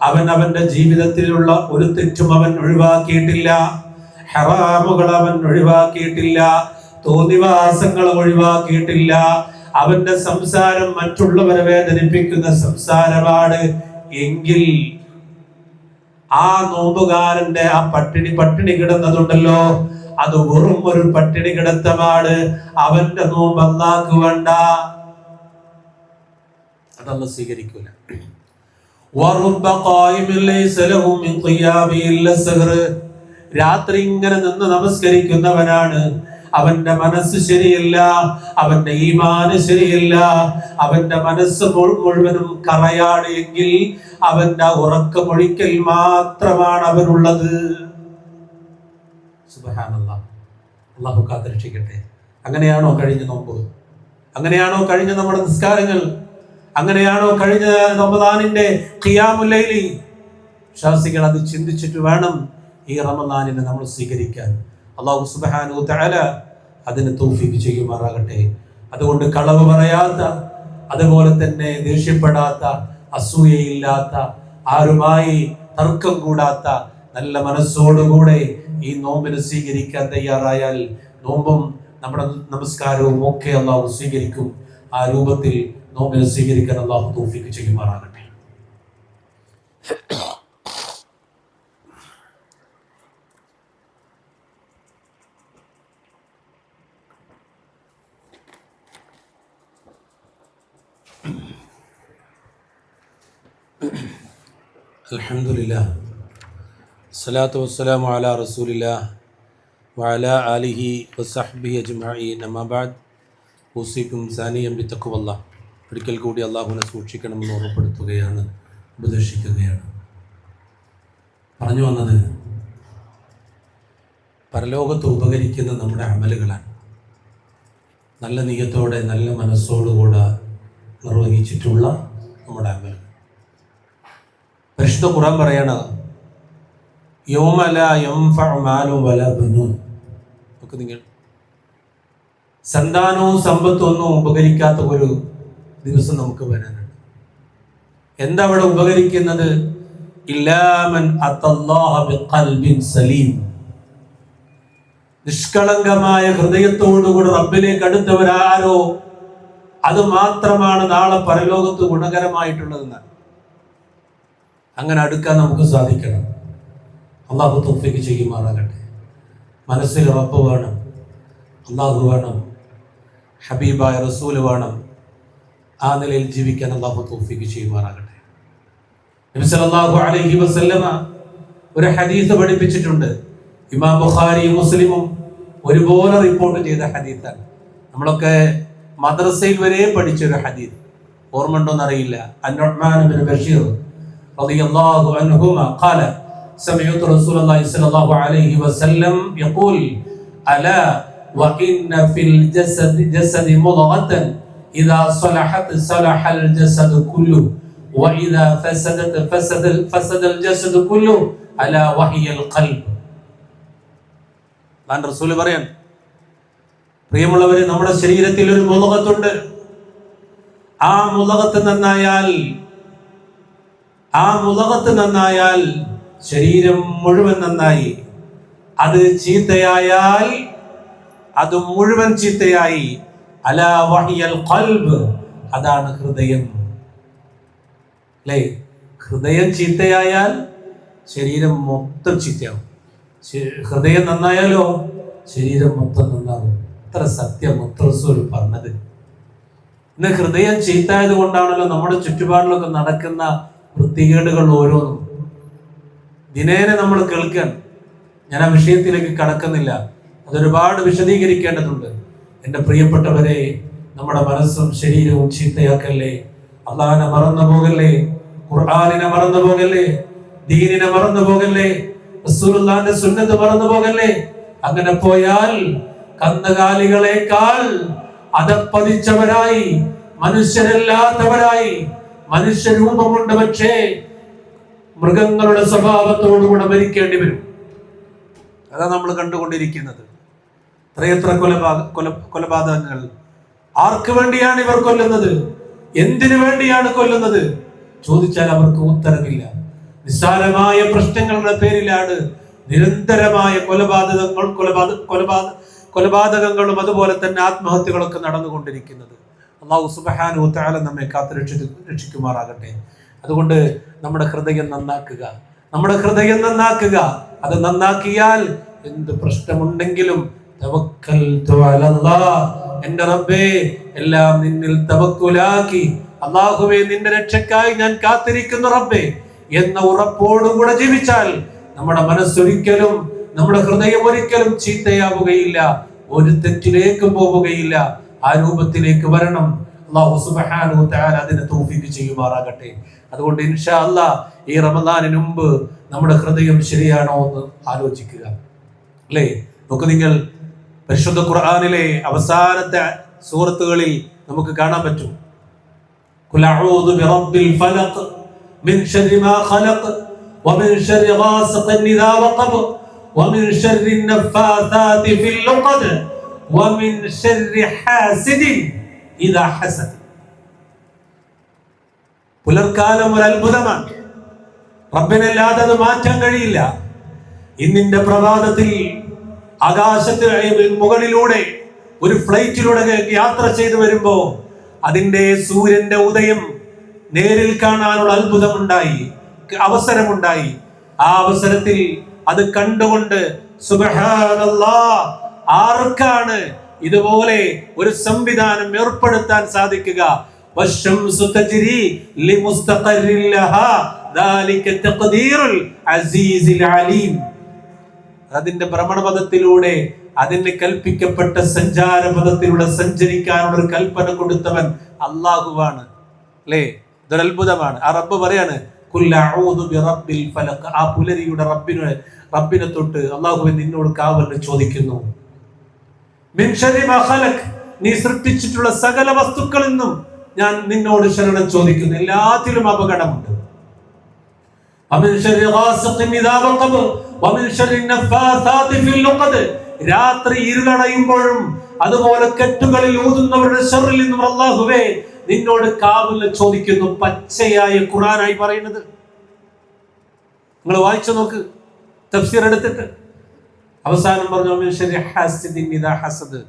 അവന്റെ ജീവിതത്തിലുള്ള ഒരു തെറ്റും അവൻ ഒഴിവാക്കിയിട്ടില്ല, ഹറാമുകൾ അവൻ ഒഴിവാക്കിയിട്ടില്ല, തോന്നിവാസങ്ങൾ ഒഴിവാക്കിയിട്ടില്ല. അവന്റെ സംസാരം മറ്റുള്ളവരെ വേദനിപ്പിക്കുന്ന സംസാരമാണ് എങ്കിൽ ആ നോമ്പുകാരന്റെ ആ പട്ടിണി കിടന്നതുണ്ടല്ലോ, അത് വെറും ഒരു പട്ടിണി കിടത്തമാണ്. അവന്റെ നോമ്പ് അല്ലാഹു വേണ്ട, അതല്ല സ്വീകരിക്കൂല. രാത്രി ഇങ്ങനെ നിന്ന് നമസ്കരിക്കുന്നവനാണ്, അവന്റെ മനസ്സ് ശരിയല്ല, അവന്റെ ഈമാന് ശരിയല്ല, അവന്റെ മനസ്സ് മുഴുവനും കറയാണ് എങ്കിൽ അവന്റെ ഉറക്കമൊഴിക്കൽ മാത്രമാണ് അവനുള്ളത്. സുബ്ഹാനല്ലാഹ്, അല്ലാഹു കാത്തുരക്ഷിക്കട്ടെ. അങ്ങനെയാണോ കഴിഞ്ഞ നോമ്പ്? അങ്ങനെയാണോ കഴിഞ്ഞ നമ്മുടെ നിസ്കാരങ്ങൾ? അങ്ങനെയാണോ കഴിഞ്ഞ റമദാനിന്റെ ഖിയാമുൽ ലൈലി? വിശ്വാസികൾ അത് ചിന്തിച്ചിട്ട് വേണം ഈ റമദാനിനെ നമ്മൾ സ്വീകരിക്കാൻ. അല്ലാഹു സുബ്ഹാനഹു തആല അതിന് തൗഫീഖ് ചെയ്യുമാറാകട്ടെ. അതുകൊണ്ട് കളവ് പറയാത്ത, അതുപോലെ തന്നെ ദേഷ്യപ്പെടാത്ത, അസൂയയില്ലാത്ത, ആരുമായി തർക്കം കൂടാത്ത നല്ല മനസ്സോടുകൂടെ ഈ നോമ്പിനെ സ്വീകരിക്കാൻ തയ്യാറായാൽ നോമ്പും നമ്മുടെ നമസ്കാരവും ഒക്കെ അല്ലാഹു സ്വീകരിക്കും. ആ രൂപത്തിൽ നോമ്പിനെ സ്വീകരിക്കാൻ അല്ലാഹു തൗഫീഖ് ചെയ്യുമാറാകട്ടെ. അൽഹംദുലില്ലാഹ്, സ്വലാത്തു വസ്സലാമു അലാ റസൂലില്ലാഹ് വഅലാ ആലിഹി വസഹ്ബിഹി അജ്മഈൻ. അമ്മാ ബഅദ്. ഊസിക്കും സാനിയം ബിത്തഖ്വല്ലാഹ്. ഒരിക്കൽ കൂടി അള്ളാഹുവിനെ സൂക്ഷിക്കണമെന്ന് ഓർമ്മപ്പെടുത്തുകയാണ്, ഉപദേശിക്കുകയാണ്. പറഞ്ഞു വന്നത് പരലോകത്ത് ഉപകരിക്കുന്ന നമ്മുടെ അമലുകളാണ്. നല്ല നിയ്യത്തോടെ നല്ല മനസ്സോടുകൂടെ നിർവഹിച്ചിട്ടുള്ള നമ്മുടെ അമലുകൾ. പരിശുദ്ധ ഖുർആൻ പറയണ യൗമ ലാ യൻഫഉ മാലും വലാ ബനൂൻ. ഒക്കെ നിങ്ങൾ സന്താനവും സമ്പത്തും ഒന്നും ഉപകരിക്കാത്ത ഒരു ദിവസം നമുക്ക് വരാനുണ്ട്. എന്താ അവിടെ ഉപകരിക്കുന്നത്? ഇല്ലാ മൻ അത്തല്ലാഹ ബിഖൽബിൻ സലീം. നിഷ്കളങ്കമായ ഹൃദയത്തോടുകൂടി റബ്ബിലേക്ക് അടുത്തവരാരോ അത് മാത്രമാണ് നാളെ പരലോകത്ത് ഗുണകരമായിട്ടുള്ളതെന്നാണ്. അങ്ങനെ അടുക്കാൻ നമുക്ക് സാധിക്കണം. അള്ളാഹു തൗഫീഖ് ചെയ്യുമാറാകട്ടെ. മനസ്സിൽ റബ്ബ് വേണം, അള്ളാഹു വേണം, ഹബീബായ റസൂല് വേണം. ആ നിലയിൽ ജീവിക്കാൻ അള്ളാഹു തൗഫീഖ് ചെയ്യുമാറാകട്ടെ. നബി സല്ലല്ലാഹു അലൈഹി വസല്ലമ ഒരു ഹദീസ് പഠിപ്പിച്ചിട്ടുണ്ട്. ഇമാം ബുഖാരിയും മുസ്ലിമും ഒരുപോലെ റിപ്പോർട്ട് ചെയ്ത ഹദീസാണ്. നമ്മളൊക്കെ മദ്രസയിൽ വരെ പഠിച്ചൊരു ഹദീസ്. ഓർമ്മ ഉണ്ടോന്നറിയില്ല. അൻ-നുഅ്മാൻ ഇബ്നു ബഷീർ റളിയല്ലാഹു അൻഹുമാ ഖാല സമിഅതു റസൂലുള്ളാഹി സ്വല്ലല്ലാഹു അലൈഹി വസല്ലം യഖൂൽ അലാ വഇന്ന ഫിൽ ജസദി മുദ്ഗതൻ ഇദാ സ്വലഹത് സ്വലഹൽ ജസദു കുല്ലു വഇദാ ഫസദത് ഫസദൽ ജസദു കുല്ലു അലാ വഹിയൽ ഖൽബ്. ഞാൻ റസൂൽ പറയാൻ, പ്രിയമുള്ളവരെ, നമ്മുടെ ശരീരത്തിൽ ഒരു മുളകത്തുണ്ട്. ആ മുളകത്ത് നന്നായാൽ ശരീരം മുഴുവൻ നന്നായി. അത് ചീത്തയായാൽ അത് മുഴുവൻ ചീത്തയായി. അലാ വഹിയൽ ഖൽബ്, അതാണ് ഹൃദയം. അല്ലേ? ഹൃദയം ചീത്തയായാൽ ശരീരം മൊത്തം ചീത്തയാവും. ഹൃദയം നന്നായാലോ ശരീരം മൊത്തം നന്നാകും. എത്ര സത്യം റസൂൽ പറഞ്ഞത്. ഇന്ന് ഹൃദയം ചീത്തായത് കൊണ്ടാണല്ലോ നമ്മുടെ ചുറ്റുപാടിലൊക്കെ നടക്കുന്ന വൃത്തികേടുകൾ ഓരോന്നും ദിനേന നമ്മൾ കേൾക്കാൻ. ഞാൻ ആ വിഷയത്തിലേക്ക് കടക്കുന്നില്ല, അതൊരുപാട് വിശദീകരിക്കേണ്ടതുണ്ട്. എൻ്റെ പ്രിയപ്പെട്ടവരെ, നമ്മുടെ മനസ്സും ശരീരവും ചീത്തയാക്കല്ലേ. അള്ളാഹിനെ മറന്നു പോകല്ലേ, ഖുർആനിനെ മറന്നു പോകല്ലേ, ദീനിനെ മറന്നു പോകല്ലേ, റസൂലുള്ളാഹിന്റെ സുന്നത്ത് മറന്നു പോകല്ലേ. അങ്ങനെ പോയാൽ കന്നുകാലികളെക്കാൾ അധപ്പതിച്ചവരായി, മനുഷ്യരല്ലാത്തവരായി, മനുഷ്യരൂപമുണ്ട് പക്ഷേ മൃഗങ്ങളുടെ സ്വഭാവത്തോടുകൂടെ മരിക്കേണ്ടി വരും. അതാണ് നമ്മൾ കണ്ടുകൊണ്ടിരിക്കുന്നത്. എത്രയെത്ര കൊലപാതകങ്ങൾ. ആർക്ക് വേണ്ടിയാണ് ഇവർ കൊല്ലുന്നത്? എന്തിനു വേണ്ടിയാണ് കൊല്ലുന്നത് ചോദിച്ചാൽ അവർക്ക് ഉത്തരമില്ല. നിസ്സാരമായ പ്രശ്നങ്ങളുടെ പേരിലാണ് നിരന്തരമായ കൊലപാതകങ്ങളും അതുപോലെ തന്നെ ആത്മഹത്യകളൊക്കെ നടന്നുകൊണ്ടിരിക്കുന്നത്. അല്ലാഹു സുബ്ഹാനഹു വ തആല നമ്മെ കാത്തു രക്ഷിക്കുമാറാകട്ടെ. അതുകൊണ്ട് നമ്മുടെ ഹൃദയം നന്നാക്കുക, നമ്മുടെ ഹൃദയം നന്നാക്കുക. അത് നന്നാക്കിയാൽ എന്ത് പ്രശ്നമുണ്ടെങ്കിലും തവക്കൽതു അലല്ലാഹ്, എൻ്റെ റബ്ബേ എല്ലാം നിന്നിൽ തവക്കുലാക്കി, അല്ലാഹുവേ നിന്റെ രക്ഷക്കായി ഞാൻ കാത്തിരിക്കുന്നു റബ്ബേ എന്ന ഉറപ്പോടുകൂടെ ജീവിച്ചാൽ നമ്മുടെ മനസ്സൊരിക്കലും, നമ്മുടെ ഹൃദയം ഒരിക്കലും ചീത്തയാവുകയില്ല, ഒരു തെറ്റിലേക്കും പോവുകയില്ല. ആ രൂപത്തിലേക്ക് വരണം. അല്ലാഹു സുബ്ഹാനഹു വ തആല അതിനെ തൗഫീഖ് ചെയ്യുമാറാകട്ടെ. അതുകൊണ്ട് ഇൻഷാ അല്ലാഹ് ഈ റമദാനിന് മുമ്പ് നമ്മുടെ ഹൃദയം ശരിയാണോ എന്ന് ആലോചിക്കുക. അല്ലേ? നോക്ക് നിങ്ങൾ, പരിശുദ്ധ ഖുർആനിലെ അവസാനത്തെ സൂറത്തുകളിൽ നമുക്ക് കാണാൻ പറ്റും, ഖുൽ അഊദു ബിറബ്ബിൽ ഫലഖ് മിൻ ശർരി മാ ഖലഖ് വമിൻ ശർരി ഗാസിഖിൻ ഇദാ വഖബ് വമിൻ ശർരി നഫ്ഫാഥാതി ഫിൽ ഉഖദ് വമിൻ ശർരി ഹാസിദിൻ ഇദാ ഹസദ്. പുലർക്കാലം ഒരു അത്ഭുതമാണ്. റബ്ബിനല്ലാതെ അത് മാറ്റാൻ കഴിയില്ല. ഇന്നിന്റെ പ്രഭാതത്തിൽ ആകാശത്തിന് മുകളിലൂടെ ഒരു ഫ്ലൈറ്റിലൂടെ യാത്ര ചെയ്തു വരുമ്പോ അതിന്റെ സൂര്യന്റെ ഉദയം നേരിൽ കാണാനുള്ള അവസരമുണ്ടായി. ആ അവസരത്തിൽ അത് കണ്ടുകൊണ്ട് സുബ്ഹാനല്ലാഹ്, ആർക്കാണ് ഇതുപോലെ ഒരു സംവിധാനം ഏർപ്പെടുത്താൻ സാധിക്കുക? വശംസു തജ്രി ലിമുസ്തഖറിൻ ലഹാ ദാലിക തഖ്ദീറുൽ അസീസിൽ അലീം. അതിന്റെ ഭ്രമണപഥത്തിലൂടെ, അതിന് കൽപ്പിക്കപ്പെട്ട സഞ്ചാരപഥത്തിലൂടെ സഞ്ചരിക്കാനുള്ള ഒരു കൽപ്പന കൊടുത്തവൻ അല്ലാഹുവാണ്. അല്ലേ? ഇതൊരു അത്ഭുതമാണ്. ആ റബ്ബ് പറയാണ് ഖുൽ അഊദു ബിറബ്ബിൽ ഫലഖ്. ആ പുലരിയുടെ റബ്ബിനെ തൊട്ട് അല്ലാഹുവേ നിന്നോട് കാവൽ ചോദിക്കുന്നു. മിൻ ശർരി മാ ഖലഖ്, നീ സൃഷ്ടിച്ചിട്ടുള്ള സകല വസ്തുക്കളിൽ നിന്നും ഞാൻ നിന്നോട് ശരണം ചോദിക്കുന്നു. എല്ലാത്തിലും അപകടമുണ്ട്. വമിൻ ശർരി ഗാസിഖിൻ ഇദാ വഖബ് വമിൻ ശർരി നഫ്ഫാഥാതി ഫിൽ ഉഖദ്. രാത്രി ഇരുളടയുമ്പോഴും അതുപോലെ കെട്ടുകളിൽ ഊതുന്നവരുടെ ശർറിൽ നിന്നും അല്ലാഹുവേ നിന്നോട് കാവൽ ചോദിക്കുന്നു. പച്ചയായ ഖുർആനായി പറയുന്നത്. നിങ്ങൾ വായിച്ചു നോക്ക്, തഫ്സീർ എടുത്തിട്ട് അവസാനം പറഞ്ഞു വമിൻ ശർരി ഹാസിദിൻ ഇദാ ഹസദ്.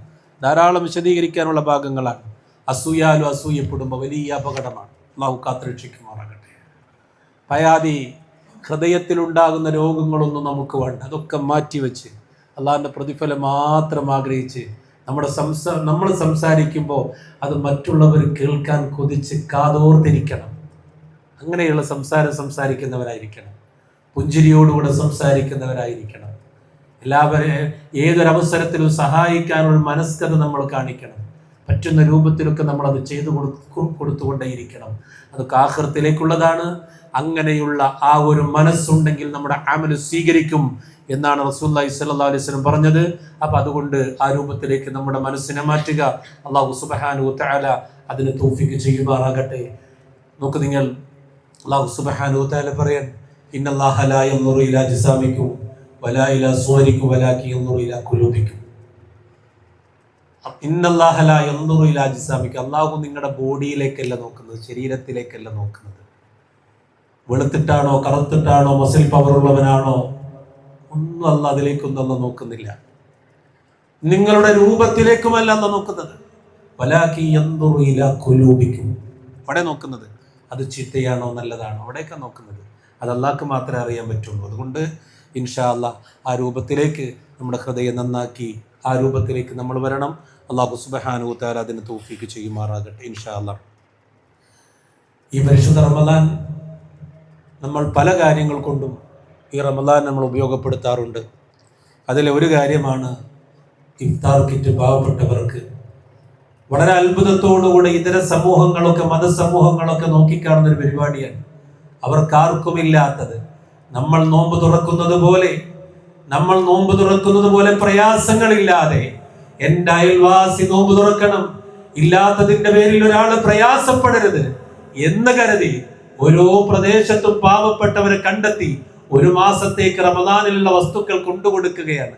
ധാരാളം വിശദീകരിക്കാനുള്ള ഭാഗങ്ങളാണ്. അസൂയാലും അസൂയപ്പെടുമ്പോൾ വലിയ അപകടമാണ്. അല്ലാഹു കാത്തുരക്ഷിക്കുമാറാകട്ടെ. പയാതി, ഹൃദയത്തിലുണ്ടാകുന്ന രോഗങ്ങളൊന്നും നമുക്ക് വേണ്ട. അതൊക്കെ മാറ്റിവെച്ച് അള്ളാഹിൻ്റെ പ്രതിഫലം മാത്രം ആഗ്രഹിച്ച് നമ്മൾ സംസാരിക്കുമ്പോൾ അത് മറ്റുള്ളവർ കേൾക്കാൻ കൊതിച്ച് കാതോർത്തിരിക്കണം. അങ്ങനെയുള്ള സംസാരിക്കുന്നവരായിരിക്കണം. പുഞ്ചിരിയോടുകൂടെ സംസാരിക്കുന്നവരായിരിക്കണം. എല്ലാവരെയും ഏതൊരവസരത്തിലും സഹായിക്കാനുള്ള മനസ്കത നമ്മൾ കാണിക്കണം. പറ്റുന്ന രൂപത്തിലൊക്കെ നമ്മൾ അത് ചെയ്തു കൊടുത്തുകൊണ്ടേയിരിക്കണം. അതൊക്കെ ആഖിറത്തിലേക്കുള്ളതാണ്. അങ്ങനെയുള്ള ആ ഒരു മനസ്സുണ്ടെങ്കിൽ നമ്മുടെ അമൽ സ്വീകരിക്കും എന്നാണ് റസൂലുള്ളാഹി സ്വല്ലല്ലാഹു അലൈഹി വസല്ലം പറഞ്ഞത്. അപ്പൊ അതുകൊണ്ട് ആ രൂപത്തിലേക്ക് നമ്മുടെ മനസ്സിനെ മാറ്റുക. അല്ലാഹു സുബ്ഹാനഹു വ തആല അതിന് തൗഫീഖ് ചെയ്യുമാറാകട്ടെ. നോക്ക് നിങ്ങൾ, അല്ലാഹു സുബ്ഹാനഹു വ തആല പറയാൻ, ഇന്നല്ലാഹ ലാ യൻദുറു ഇലാ ജിസാമിക്കും വലാ ഇലാ സുവരിക്കും വലാകിൻ യൻദുറു ഇലാ ഖുലൂബിക്കും. ഇന്നല്ലാഹ ലാ യൻദുറു ഇലാ ജിസാമിക്കും. അല്ലാഹു നിങ്ങളുടെ ബോഡിയിലേക്കല്ല നോക്കുന്നത്, ശരീരത്തിലേക്കല്ല നോക്കുന്നത്. വെളുത്തിട്ടാണോ കറുത്തിട്ടാണോ മസിൽ പവർ ഉള്ളവനാണോ ഒന്നും അല്ല അതിലേക്കൊന്നും അല്ല നോക്കുന്നില്ല. നിങ്ങളുടെ രൂപത്തിലേക്കുമല്ല അല്ല നോക്കുന്നത്. വലാകിൻ യൻദുറു ഇലാ ഖുലൂബിക്കും. അവിടെ നോക്കുന്നത് അത് ചീത്തയാണോ നല്ലതാണോ അവിടെയൊക്കെ നോക്കുന്നത്. അത് അല്ലാഹ്ക്ക് മാത്രമേ അറിയാൻ പറ്റുള്ളൂ. അതുകൊണ്ട് ഇൻഷാ അല്ലാഹ് ആ രൂപത്തിലേക്ക് നമ്മുടെ ഹൃദയം നന്നാക്കി ആ രൂപത്തിലേക്ക് നമ്മൾ വരണം. അല്ലാഹു സുബ്ഹാനഹു വ തആല അതിന് തൗഫീഖ് ചെയ്യുമാറാകട്ടെ ഇൻഷാ അല്ലാഹ്. ഈ പരിശുദ്ധ റമദാൻ നമ്മൾ പല കാര്യങ്ങൾ കൊണ്ടും ഈ റമദാൻ നമ്മൾ ഉപയോഗപ്പെടുത്താറുണ്ട്. അതിലെ ഒരു കാര്യമാണ് ഇഫ്താർ കിറ്റ്. പാവപ്പെട്ടവർക്ക് വളരെ അത്ഭുതത്തോടുകൂടെ ഇതര സമൂഹങ്ങളൊക്കെ മതസമൂഹങ്ങളൊക്കെ നോക്കിക്കാണുന്ന ഒരു പരിപാടിയാണ്. അവർക്കാർക്കുമില്ലാത്തത് നമ്മൾ നോമ്പ് തുറക്കുന്നത് പോലെ പ്രയാസങ്ങളില്ലാതെ എൻ്റെ അയൽവാസി നോമ്പ് തുറക്കണം, ഇല്ലാത്തതിന്റെ പേരിൽ ഒരാൾ പ്രയാസപ്പെടരുത് എന്ന് കരുതി ഓരോ പ്രദേശത്തും പാവപ്പെട്ടവരെ കണ്ടെത്തി ഒരു മാസത്തേക്ക് റമദാനിലുള്ള വസ്തുക്കൾ കൊണ്ടുകൊടുക്കുകയാണ്.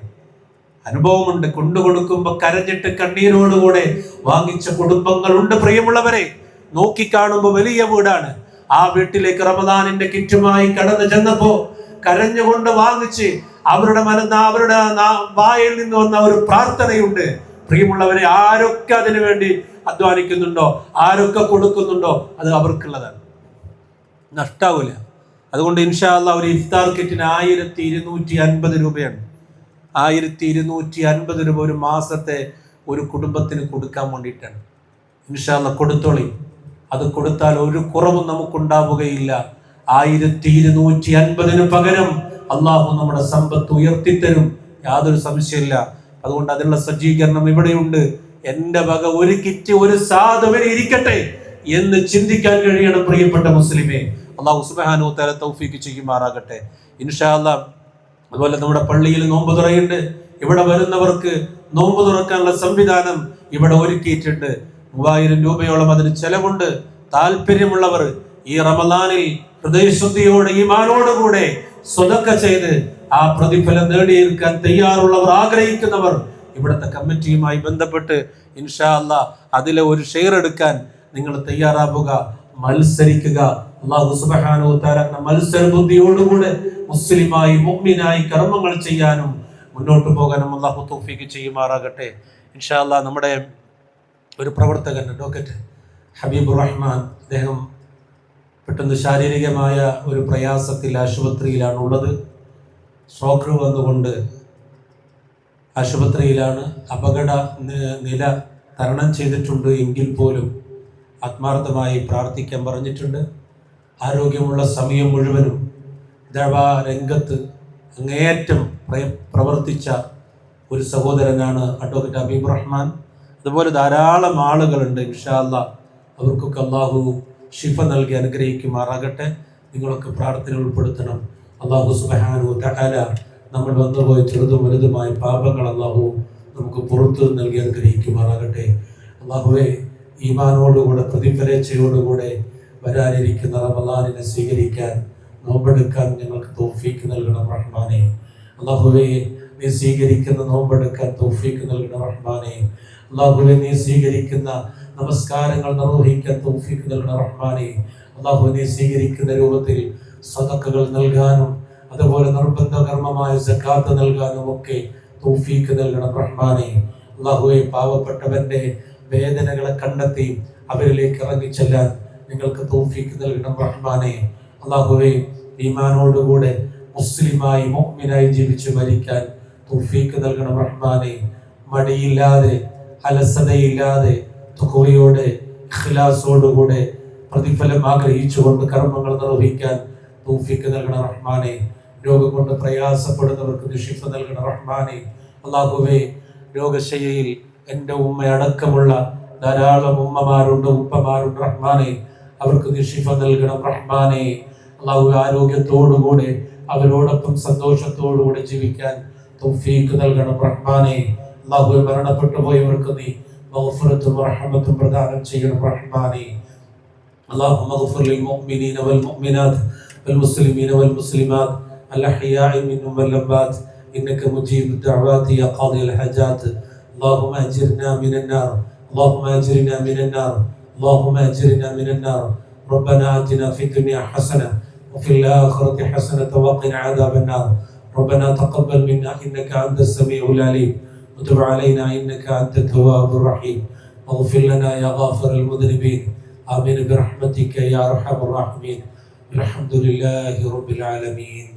അനുഭവമുണ്ട്. കൊണ്ടുകൊടുക്കുമ്പോ കരഞ്ഞിട്ട് കണ്ണീരോടുകൂടെ വാങ്ങിച്ച കുടുംബങ്ങളുണ്ട്. പ്രിയമുള്ളവരെ, നോക്കിക്കാണുമ്പോൾ വലിയ വീടാണ്. ആ വീട്ടിലേക്ക് റമദാനിന്റെ കിറ്റുമായി കടന്നു ചെന്നപ്പോ കരഞ്ഞുകൊണ്ട് വാങ്ങിച്ച് അവരുടെ വായിൽ നിന്ന് വന്ന ഒരു പ്രാർത്ഥനയുണ്ട്. പ്രിയമുള്ളവരെ, ആരൊക്കെ അതിനു വേണ്ടി അധ്വാനിക്കുന്നുണ്ടോ, ആരൊക്കെ കൊടുക്കുന്നുണ്ടോ, അത് അവർക്കുള്ളതാണ്, നഷ്ടാവൂല. അതുകൊണ്ട് ഇൻഷാ അല്ലാഹ് ഒരു ഇഫ്താർ കിറ്റിന് 1250 രൂപയാണ്. 1250 രൂപ ഒരു മാസത്തെ ഒരു കുടുംബത്തിന് കൊടുക്കാൻ വേണ്ടിയിട്ടാണ്. ഇൻഷാ അല്ലാഹ് കൊടുത്തോളി. അത് കൊടുത്താൽ ഒരു കുറവും നമുക്കുണ്ടാവുകയില്ല. 1250 പകരം അള്ളാഹു നമ്മുടെ സമ്പത്ത് ഉയർത്തിത്തരും, യാതൊരു സംശയമില്ല. അതുകൊണ്ട് അതിനുള്ള സജ്ജീകരണം ഇവിടെയുണ്ട്. എന്റെ വക ഒരു കിറ്റ് ഒരു സാധുവിന് ഇരിക്കട്ടെ എന്ന് ചിന്തിക്കാൻ കഴിയണം പ്രിയപ്പെട്ട മുസ്ലിമേ. അള്ളാഹു സുബ്ഹാനഹു വ തആല തൗഫീഖ് ചെയ്യുമാറാകട്ടെ ഇൻഷാ അല്ലാഹ്. അതുപോലെ നമ്മുടെ പള്ളിയിൽ നോമ്പ് തുറയുണ്ട്. ഇവിടെ വരുന്നവർക്ക് നോമ്പ് തുറക്കാനുള്ള സംവിധാനം ഇവിടെ ഒരുക്കിയിട്ടുണ്ട്. 3000 രൂപയോളം അതിന് ചെലവുണ്ട്. താല്പര്യമുള്ളവർ ഈ റമദാനിൽ ഹൃദയശുദ്ധിയോടെ ഈമാനോടുകൂടെ സ്വതക്ക ചെയ്ത് ആ പ്രതിഫലം നേടിയെടുക്കാൻ തയ്യാറുള്ളവർ, ആഗ്രഹിക്കുന്നവർ ഇവിടുത്തെ കമ്മിറ്റിയുമായി ബന്ധപ്പെട്ട് ഇൻഷാ അല്ലാഹ് അതിലെ ഒരു ഷെയർ എടുക്കാൻ നിങ്ങൾ തയ്യാറാവുക, മത്സരിക്കുക. അല്ലാഹു സുബ്ഹാനഹു വ തആല മത്സര ബുദ്ധിയോടുകൂടെ മുസ്ലിമായി മുഅ്മിനായി കർമ്മങ്ങൾ ചെയ്യാനും മുന്നോട്ട് പോകാനും അല്ലാഹു തൗഫീഖ് ചെയ്യുമാറാകട്ടെ ഇൻഷാ അല്ലാഹ്. നമ്മുടെ ഒരു പ്രവർത്തകൻ അഡ്വക്കേറ്റ് ഹബീബുർ റഹ്മാൻ, അദ്ദേഹം പെട്ടെന്ന് ശാരീരികമായ ഒരു പ്രയാസത്തിൽ ആശുപത്രിയിലാണ് ഉള്ളത്. സ്ട്രോക്ക് വന്നുകൊണ്ട് ആശുപത്രിയിലാണ്. അപകട നില തരണം ചെയ്തിട്ടുണ്ട് എങ്കിൽ പോലും ആത്മാർത്ഥമായി പ്രാർത്ഥിക്കാൻ പറഞ്ഞിട്ടുണ്ട്. ആരോഗ്യമുള്ള സമയം മുഴുവനും ദഅവാ രംഗത്ത് അങ്ങേയറ്റം പ്രവർത്തിച്ച ഒരു സഹോദരനാണ് അഡ്വക്കേറ്റ് ഹബീബുർ റഹ്മാൻ. അതുപോലെ ധാരാളം ആളുകളുണ്ട്. ഇൻഷാ അല്ലാഹ് അവർക്കൊക്കെ അല്ലാഹു ശിഫ നൽകി അനുഗ്രഹിക്കുമാറാകട്ടെ. നിങ്ങളൊക്കെ പ്രാർത്ഥന ഉൾപ്പെടുത്തണം. അല്ലാഹു സുബ്ഹാനഹു വ തആല നമ്മൾ വന്നുപോയ ചെറുതും വലുതുമായ പാപങ്ങൾ അല്ലാഹു നമുക്ക് പുറത്തു നൽകി അനുഗ്രഹിക്കുമാറാകട്ടെ. അല്ലാഹുവേ, ഈമാനോടുകൂടെ പ്രതിഫലേച്ഛയോടുകൂടെ വരാനിരിക്കുന്ന റമദാനിനെ സ്വീകരിക്കാൻ, നോമ്പെടുക്കാൻ ഞങ്ങൾക്ക് തൗഫീഖ് നൽകണം റഹ്മാനേ. അല്ലാഹുവേ, നീ സ്വീകരിക്കുന്ന നോമ്പെടുക്കാൻ തൗഫീഖ് നൽകണം റഹ്മാനേ. അല്ലാഹുവേ, നീ സ്വീകരിക്കുന്ന നമസ്കാരങ്ങൾ നിർവഹിക്കാൻ തൗഫീഖ് നൽകണം റഹ്മാനേ. അല്ലാഹു, നീ സ്വീകരിക്കുന്ന രൂപത്തിൽ സദഖകൾ നൽകാനും അതുപോലെ നിർബന്ധ കർമ്മമായ സക്കാത്ത് നൽകാനും ഒക്കെ തൗഫീഖ് നൽകണം റഹ്മാനേ. അല്ലാഹുവേ, പാവപ്പെട്ടവന്റെ വേദനകളെ കണ്ടെത്തി അവരിലേക്ക് ഇറങ്ങിച്ചെല്ലാൻ നിങ്ങൾക്ക് തൗഫീഖ് നൽകണം റഹ്മാനേ. അല്ലാഹുവേ, ഈമാനോടുകൂടെ മുസ്ലിമായി മുഅ്മിനായി ജീവിച്ച് മരിക്കാൻ തൗഫീഖ് നൽകണം റഹ്മാനേ. മടിയില്ലാതെ, അലസതയില്ലാതെ, തഖ്വയോടെ, ഇഖ്ലാസോടുകൂടെ പ്രതിഫലം ആഗ്രഹിച്ചുകൊണ്ട് കർമ്മങ്ങൾ നിർവഹിക്കാൻ തൗഫീഖ് നൽകണം റഹ്മാനേ. രോഗം കൊണ്ട് പ്രയാസപ്പെടുന്നവർക്ക് ശിഫ നൽകണം റഹ്മാനേ. അല്ലാഹുവേ, രോഗശയ്യയിൽ എൻ്റെ ഉമ്മയടക്കമുള്ള ധാരാളം ഉമ്മമാരുണ്ട്, ഉപ്പമാരുണ്ട് റഹ്മാനേ. അവർക്ക് ശിഫ നൽകണം റഹ്മാനേ. അല്ലാഹു, ആരോഗ്യത്തോടുകൂടെ അവരോടൊപ്പം സന്തോഷത്തോടുകൂടെ ജീവിക്കാൻ തൗഫീഖ് നൽകണം റഹ്മാനേ. അല്ലാഹു, മരണപ്പെട്ടു പോയവർക്ക് നീ മഗ്ഫിറത്തും റഹ്മത്തും പ്രദാനം ചെയ്യണം റഹ്മാനേ. اللهم اغفر للمؤمنين والمؤمنات والمسلمين والمسلمات الأحياء منهم والأموات إنك مجيب الدعوات يا قاضي الحاجات. اللهم أجرنا من النار، اللهم أجرنا من النار، اللهم أجرنا من النار. ربنا آتنا في الدنيا حسنة وفي الآخرة حسنة وقنا عذاب النار. ربنا تقبل منا إنك أنت السميع العليم وتب علينا إنك أنت التواب الرحيم. واغفر لنا يا غافر المذنبين. آمين برحمتك يا أرحم الراحمين. الحمد لله رب العالمين.